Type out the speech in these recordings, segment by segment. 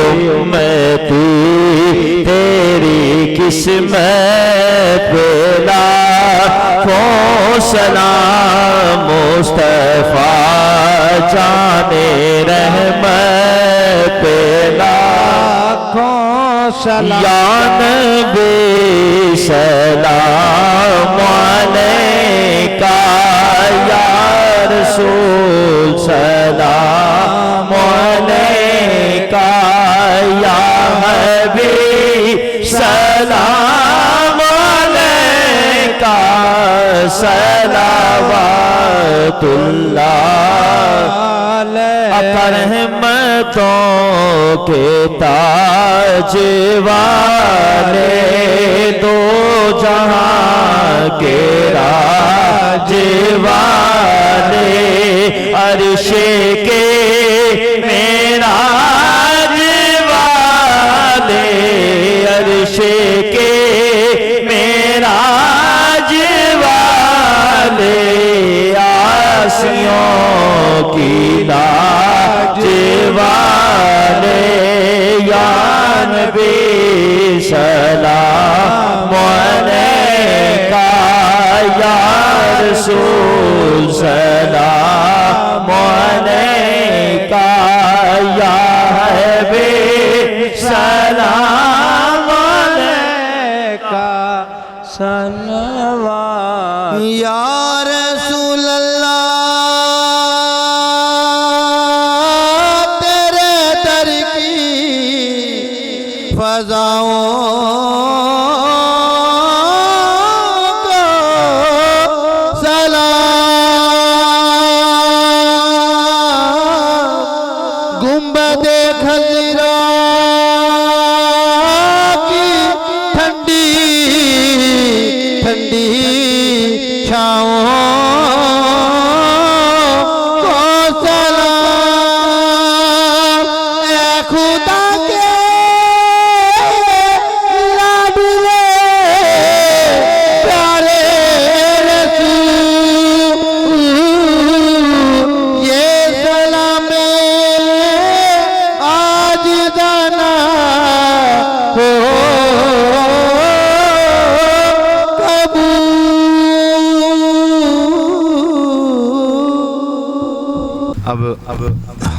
امتی تیری قسمت پہ لاکھوں سلام مصطفیٰ جانے رحمت پہ لاکھوں سلام یا نبی سلام علیکہ یا رسول سلام علیکہ یا حبیب سلام علیکہ صلوات اللہ رحمتوں کے تاج والے دو جہاں کے راج والے عرش کے معراج والے عرش کے معراج والے آسیوں کی لاج والے یا نبی سلام علیکہ یا رسول سلام علیکہ یا حبیب سلام علیکہ صلوات یا رسول اللہ تیرے در کی فضاؤں کو سلام گنبد خضرا کی ٹھنڈی ٹھنڈی چھاؤں کو سلام اے خدا کے لاڈلے پیارے رسول یہ سلام آج دانا ہو اب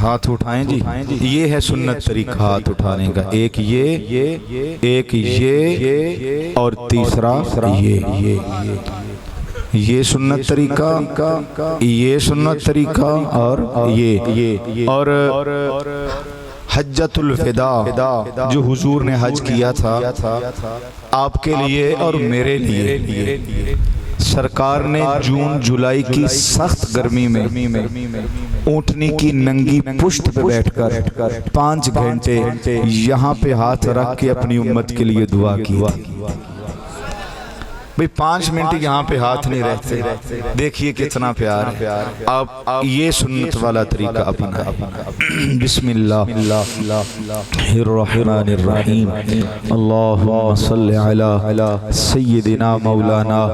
ہاتھ اٹھائیں جی یہ ہے سنت طریقہ ہاتھ اٹھانے کا ایک یہ اور تیسرا یہ سنت طریقہ یہ سنت طریقہ اور یہ اور حجۃ الوداع جو حضور نے حج کیا تھا آپ کے لیے اور میرے لیے سرکار نے جون جولائی کی سخت گرمی میں اونٹنی کی ننگی پشت پہ بیٹھ کر 5 گھنٹے یہاں پہ ہاتھ رکھ کے اپنی امت کے لیے دعا کی تھی بھئی 5 منٹ یہاں پہ ہاتھ نہیں رہتے دیکھیے کتنا پیار ہے آپ یہ سنت والا طریقہ اپنا بسم اللہ الرحمن الرحیم اللہم صلی علی سیدنا مولانا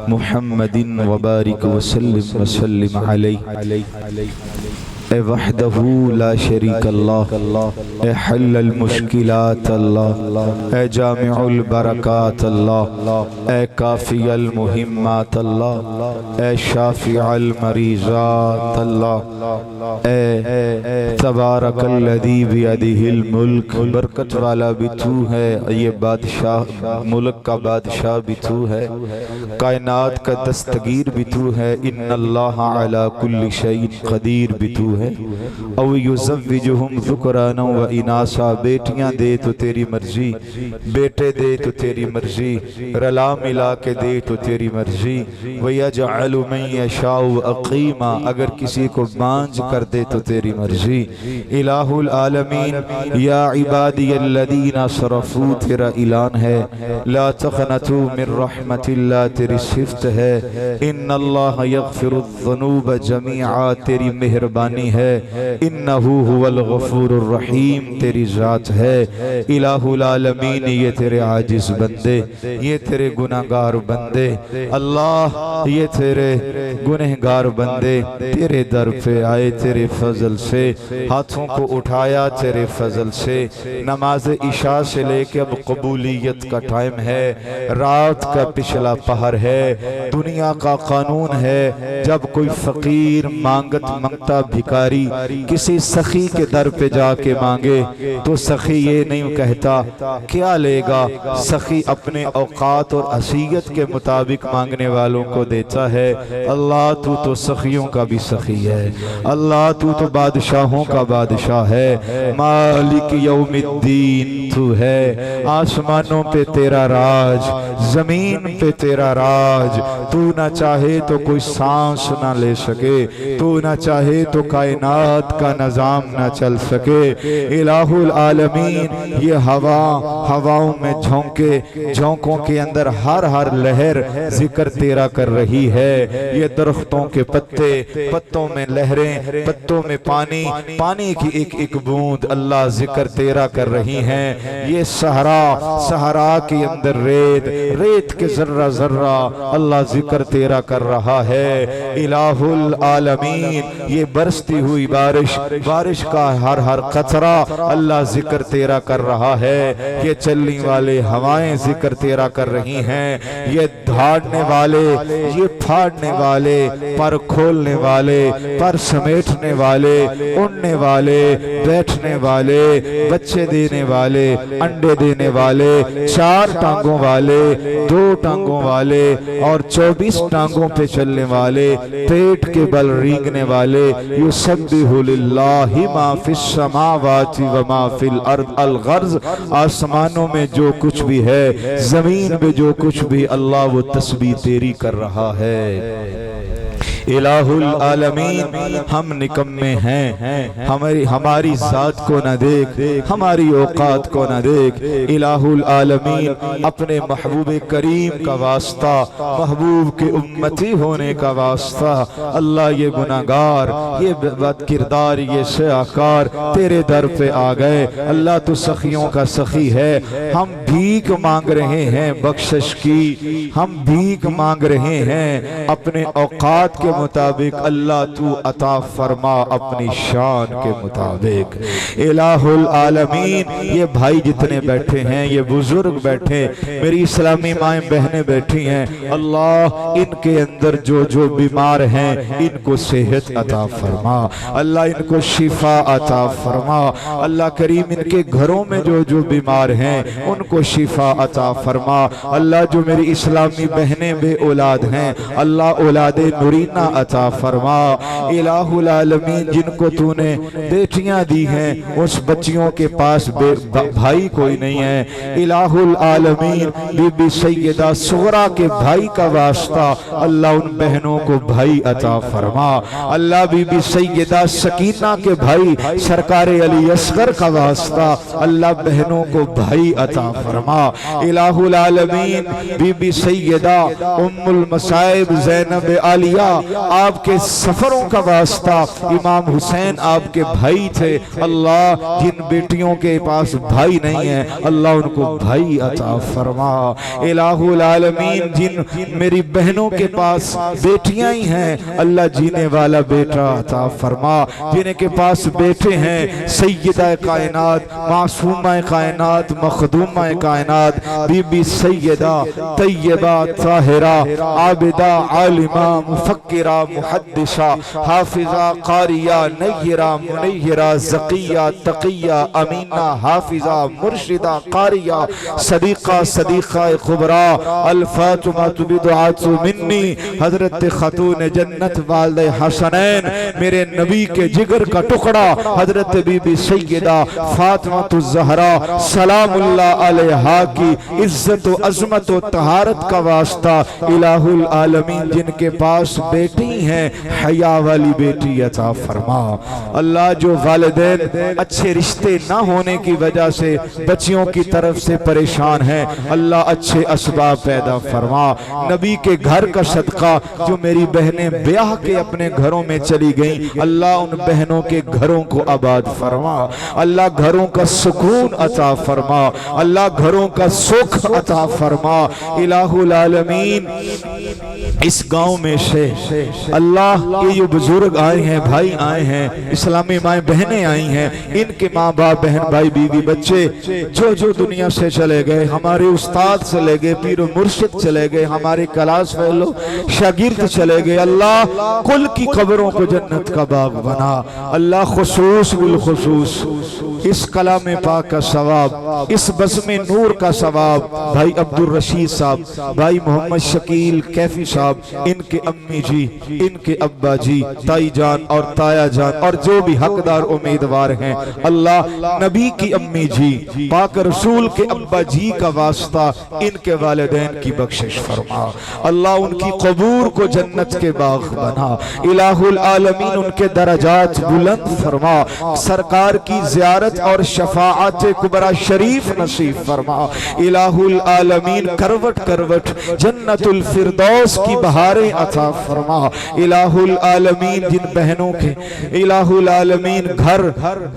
محمد وبارک وسلم علیہ اے وحدہ لا شریک اللہ اے حل المشکلات اللہ اے جامع البرکات اللہ اے کافی المہمات اللہ اے شافع المریضات اللہ اے تبارک الذی بیدہ الملک برکت والا بھی تو ہے یہ بادشاہ ملک کا بادشاہ بھی تو ہے کائنات کا دستگیر بھی تو ہے ان اللہ علی کل شیء قدیر بھی تو ہے او یزوجہم ذکرانا و اناسا بیٹیاں دے تو تیری مرضی بیٹے دے تو تیری مرضی رلا ملا کے دے تو تیری مرضی ویجعل من یشاء عقیما اگر کسی کو بانج کر دے تو تیری مرضی الہ العالمین یا عبادی الذین صرفوا تیرا اعلان ہے لا تقنطوا من رحمت اللہ تیری صفت ہے ان اللہ یغفر الذنوب جمیعا تیری مہربانی مہربانی ہے، انہو هو الغفور الرحیم تیری ذات ہے۔ الہ العالمین یہ تیرے عاجز بندے، یہ تیرے گناہگار بندے، اللہ یہ تیرے گنہگار بندے تیرے در پہ آئے تیرے فضل سے، ہاتھوں کو اٹھایا تیرے فضل سے۔ نماز عشاء سے لے کے اب قبولیت کا ٹائم ہے، رات کا پچھلا پہر ہے۔ دنیا کا قانون ہے جب کوئی فقیر مانگتا بھکاری کسی سخی کے در پہ جا کے مانگے تو سخی یہ نہیں کہتا کیا لے گا، سخی اپنے اوقات اور حیثیت کے مطابق مانگنے والوں کو دیتا ہے۔ اللہ تو سخیوں کا بھی سخی ہے، اللہ تو بادشاہوں کا بادشاہ ہے، مالک یوم الدین تو ہے۔ آسمانوں پہ تیرا راج، زمین پہ تیرا راج، تو نہ چاہے تو کوئی سانس نہ لے سکے، تو نہ چاہے تو کائنات کا نظام نہ چل سکے۔ الہ العالمین یہ ہواؤں میں جھونکوں کے اندر ہر لہر ذکر تیرا کر رہی ہے۔ یہ درختوں کے پتوں میں لہریں، پتوں میں پانی کی ایک بوند اللہ ذکر تیرا کر رہی ہیں۔ یہ صحرا کے اندر ریت کے ذرہ اللہ ذکر تیرا کر رہا ہے۔ الہ العالمین یہ برستی ہوئی بارش کا ہر قطرہ اللہ ذکر تیرا کر رہا ہے۔ یہ چلنے والے ہوائیں ذکر تیرا کر رہی ہیں۔ یہ دھاڑنے والے، یہ پھاڑنے والے، پر کھولنے والے، پر سمیٹنے والے، اڑنے والے، بیٹھنے والے، بچے دینے والے، انڈے دینے والے، 4 ٹانگوں والے، 2 ٹانگوں والے اور 24 ٹانگوں پہ چلنے والے، پیٹ کے بل رینگنے والے، یسبح للہ ما فی السماوات و ما فی الارض الغرض، آسمانوں میں جو کچھ بھی ہے، زمین میں جو کچھ بھی، اللہ وہ تسبیح تیری کر رہا ہے۔ الہ العالمین ہم نکمے ہیں، ہماری ذات کو نہ دیکھ، ہماری اوقات کو نہ دیکھ۔ الہ العالمین اپنے محبوب کریم کا واسطہ، محبوب کے امتی ہونے کا واسطہ، اللہ یہ گناہگار، یہ بد کردار، یہ سیاکار تیرے در پہ آ گئے۔ اللہ تو سخیوں کا سخی ہے، ہم بھیک مانگ رہے ہیں بخشش کی، ہم بھیک مانگ رہے ہیں اپنے اوقات کے مطابق، اللہ تو عطا فرما اپنی شان کے مطابق۔ الہ العالمین یہ بھائی جتنے بیٹھے ہیں، یہ بزرگ بیٹھے، میری اسلامی مائیں بہنیں بیٹھی ہیں، اللہ ان کے اندر جو بیمار ہیں ان کو صحت عطا فرما، اللہ ان کو شفا عطا فرما، اللہ کریم ان کے گھروں میں جو بیمار ہیں ان کو شفا عطا فرما، اللہ جو میری اسلامی بہنیں بے اولاد ہیں اللہ اولاد نورینہ عطا فرما۔ الہ العالمین جن کو تو نے بیٹیاں دی ہیں اس بچیوں کے پاس بھائی کوئی نہیں ہے، الہ العالمین بی بی سیدہ صغرا کے بھائی کا واسطہ اللہ ان بہنوں کو بھائی عطا فرما، اللہ بی بی سیدہ سکینہ کے بھائی سرکار علی اصغر کا واسطہ اللہ بہنوں کو بھائی عطا فرما۔ الہ العالمین بی بی سیدہ ام المصائب زینب عالیہ آپ کے سفروں کا واسطہ، امام حسین آپ کے بھائی تھے، اللہ جن بیٹیوں کے پاس بھائی نہیں ہیں اللہ ان کو بھائی عطا فرما۔ الہ العالمین جن میری بہنوں کے پاس بیٹیاں ہی ہیں اللہ جینے والا بیٹا عطا فرما، جن کے پاس بیٹے ہیں سیدہ کائنات، معصومہ کائنات، مخدومہ کائنات بی بی سیدہ طیبہ طاہرہ عابدہ عالمہ مفکرہ محدثہ حافظہ قاریہ نیرہ منیرہ زکیہ تقیہ امینہ حافظہ مرشدہ قاریہ صدیقہ خبرہ الفاطمہ بدعات منی حضرت خاتون جنت والدہ حسنین میرے نبی کے جگر کا ٹکڑا حضرت بی بی سیدہ فاطمہ الزہرا سلام اللہ علیہا کی عزت و عظمت و طہارت کا واسطہ، الہ العالمین جن کے پاس بیٹے بیٹی ہیں حیا والی بیٹی عطا فرما اللہ جو والدین اچھے رشتے نہ ہونے کی وجہ سے بچیوں کی طرف سے پریشان ہیں اللہ اچھے اسباب پیدا فرما نبی کے گھر کا صدقہ جو میری بہنیں بیاہ کے اپنے گھروں میں چلی گئیں اللہ ان بہنوں کے گھروں کو آباد فرما اللہ گھروں کا سکون عطا فرما اللہ گھروں کا سکھ عطا فرما الہ العالمین اس گاؤں میں سے اللہ یہ بزرگ آئے ہیں بھائی آئے ہیں اسلامی مائیں بہنیں آئی ہیں ان کے ماں باپ بہن بھائی بیوی بچے جو دنیا سے چلے گئے ہمارے استاد چلے گئے پیر و مرشد چلے گئے ہمارے کلاس فیلو شاگرد چلے گئے اللہ کل کی قبروں کو جنت کا باغ بنا اللہ خصوص بالخصوص اس کلام پاک کا ثواب اس بزم نور کا ثواب بھائی عبد الرشید صاحب بھائی محمد شکیل کیفی صاحب ان کے امی جی ان کے ابا جی تائی جان اور تایا جان اور جو بھی حقدار امیدوار ہیں اللہ نبی کی امی جی پاک رسول کے ابا جی کا واسطہ ان کے والدین کی بخشش فرما اللہ ان کی قبور کو جنت کے باغ بنا الہ العالمین ان کے درجات بلند فرما سرکار کی زیارت اور شفاعت کبرا شریف نصیب فرما الہ العالمین کروٹ کروٹ جنت الفردوس کی بہاریں عطا فرما الہ العالمین جن بہنوں کے الہ العالمین گھر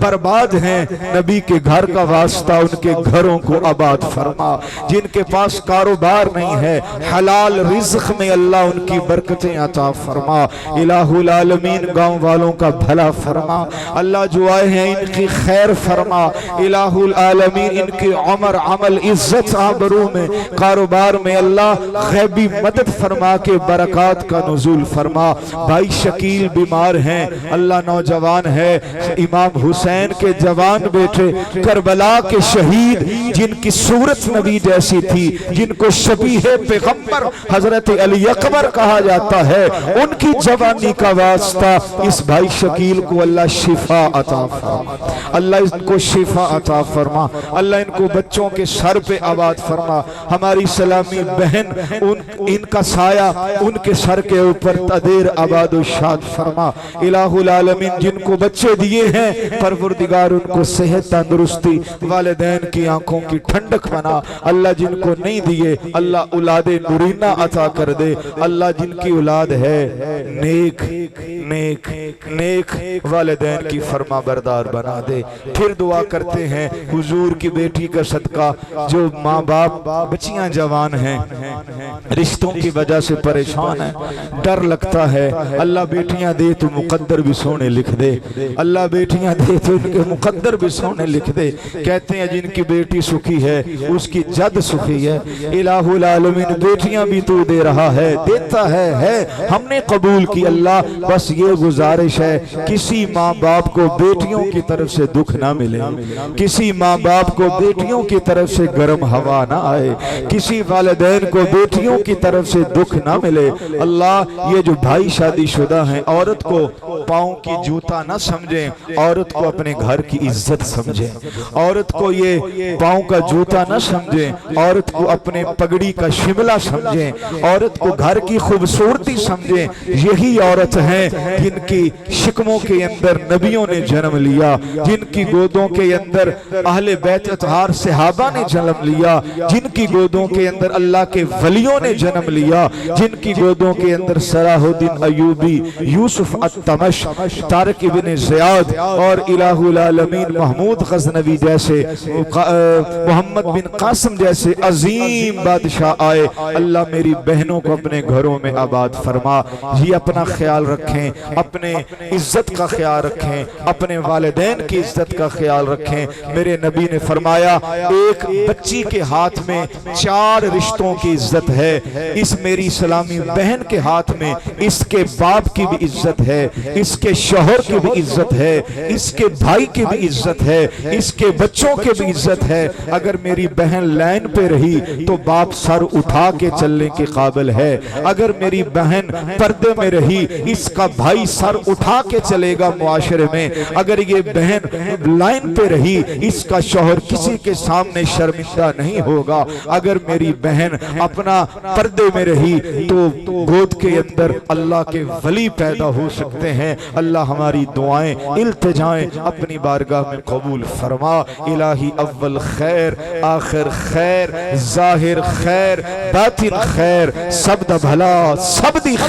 برباد ہیں نبی کے گھر کا واسطہ ان کے گھروں کو آباد فرما جن کے پاس کاروبار نہیں ہے حلال رزق میں اللہ ان کی برکتیں عطا فرما الہ العالمین گاؤں والوں کا بھلا فرما اللہ جو آئے ہیں ان کی خیر فرما الہ العالمین ان کی عمر عمل عزت آبرو میں کاروبار میں اللہ غیبی مدد فرما کے برکات کا نزول فرما بھائی شکیل بیمار ہیں اللہ نوجوان ہے امام حسین کے جوان بیٹے کربلا کے شہید جن کی صورت نبی جیسی تھی جن کو شبیہ پیغمبر حضرت علی اکبر کہا جاتا ہے ان کی جوانی کا واسطہ اس بھائی شکیل کو اللہ شفا عطا فرما اللہ ان کو شفا عطا فرما اللہ ان کو بچوں کے سر پہ آباد فرما ہماری سلامی بہن ان کا سایہ ان کے سر کے اوپر تدیر آباد و شاد فرما الہ العالمین جن کو بچے دیے ہیں پروردگار ان کو صحت تندرستی والدین کی آنکھوں کی ٹھنڈک بنا اللہ جن کو نہیں دیے اللہ اولاد نورینہ عطا کر دے اللہ جن کی اولاد ہے نیک نیک نیک والدین کی فرما بردار بنا دے پھر دعا کرتے ہیں حضور کی بیٹی کا صدقہ جو ماں باپ بچیاں جوان ہیں رشتوں کی وجہ سے پریشان ہیں ڈر لگتا ہے اللہ بیٹیاں دے تو مقدر بھی سونے لکھ دے اللہ بیٹیاں دے تو ان کے مقدر بھی سونے لکھ دے کہتے ہیں جن کی بیٹی سکھی ہے اس کی جد سکھی ہے الہ العالمین بیٹیاں بھی تو دے رہا ہے دیتا ہے ہم نے قبول کی اللہ بس یہ گزارش ہے کسی ماں باپ کو بیٹیوں کی طرف سے دکھ نہ ملے کسی ماں باپ کو بیٹیوں کی طرف سے گرم ہوا نہ آئے کسی والدین کو بیٹیوں کی طرف سے دکھ نہ ملے اللہ یہ جو بھائی شادی شدہ ہیں عورت کو پاؤں کی جوتا نہ سمجھیں عورت کو اپنے گھر کی عزت سمجھیں عورت کو یہ پاؤں کا جوتا نہ سمجھیں عورت کو اپنے پگڑی کا شملہ سمجھیں عورت کو گھر کی خوبصورتی سمجھیں یہی عورت ہیں جن کی شکموں کے اندر نبیوں نے جنم لیا جن کی گودوں کے اندر اہل بیت اطہار صحابہ نے جنم لیا جن کی گودوں کے اندر اللہ کے ولیوں نے جنم لیا جن کی گودوں کے اندر صلاح الدین ایوبی یوسف التمش طارق ابن زیاد اور الہ العالمین محمود غزنوی جیسے محمد بن قاسم جیسے عظیم بادشاہ آئے اللہ میری بہنوں کو اپنے گھروں میں آباد فرما یہ اپنا خیال رکھیں اپنے عزت کا خیال رکھیں اپنے والدین کی عزت کا خیال رکھیں میرے نبی نے فرمایا ایک بچی کے ہاتھ میں 4 رشتوں کی عزت ہے اس میری اسلامی بہن کے ہاتھ میں اس کے باپ کی بھی عزت ہے اس کے شوہر کی بھی عزت ہے اس کے بھائی کی بھی عزت ہے اس کے بچوں کی بھی عزت ہے اگر میری بہن لائن پہ رہی تو باپ سر اٹھا کے چلنے کے قابل ہے اگر میری بہن پردے میں رہی اس کا بھائی سر اٹھا کے چلے گا معاشرے میں اگر یہ بہن لائن پہ رہی اس کا شوہر کسی کے سامنے شرمندہ نہیں ہوگا اگر میری بہن اپنا پردے میں رہی تو گود کے اندر اندر اللہ کے ولی پیدا ہو سکتے ہیں۔ اللہ ہماری دعائیں التجائیں اپنی بارگاہ میں قبول فرما۔ الہی اول خیر، آخر خیر، ظاہر خیر، باطن خیر، سب دا بھلا، سب دی خیر